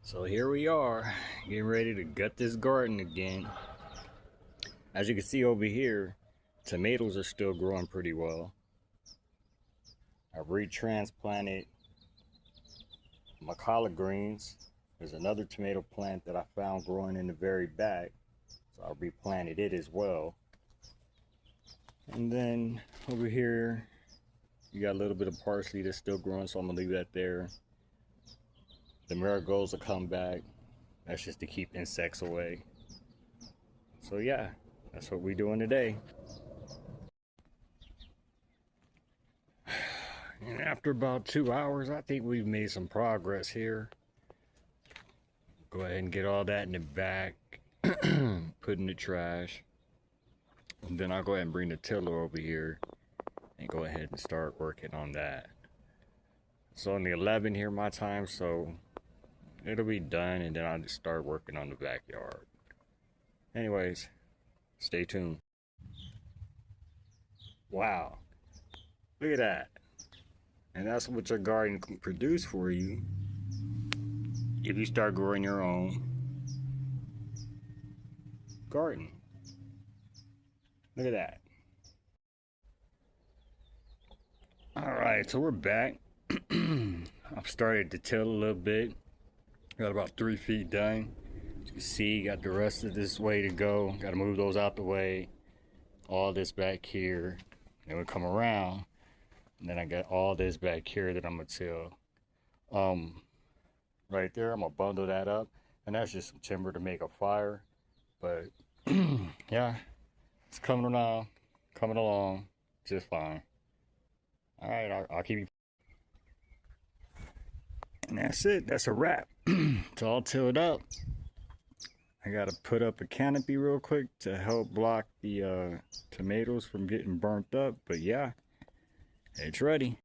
So here we are, getting ready to gut this garden again. As you can see over here, tomatoes are still growing pretty well. I retransplanted my collard greens. There's another tomato plant that I found growing in the very back, so I replanted it as well. And then over here, you got a little bit of parsley that's still growing, so I'm gonna leave that there. The marigolds will come back. That's just to keep insects away. So yeah, that's what we're doing today. And after about 2 hours, I think we've made some progress here. Go ahead and get all that in the back, put in the trash. And then I'll go ahead and bring the tiller over here and go ahead and start working on that. It's only 11 here my time, so it'll be done, and then I'll just start working on the backyard. Anyways, stay tuned. Wow, look at that. And that's what your garden can produce for you if you start growing your own garden. Look at that. All right, so we're back. I've started to till a little bit. Got about 3 feet done. As you can see, got the rest of this way to go. Got to move those out the way. All this back here. Then we come around. And then I got all this back here that I'm gonna till. Right there, I'm gonna bundle that up. And that's just some timber to make a fire. But yeah, it's coming along just fine. All right, I'll keep you. And that's it. That's a wrap. It's all tilled up. I gotta put up a canopy real quick to help block the tomatoes from getting burnt up. But yeah, it's ready.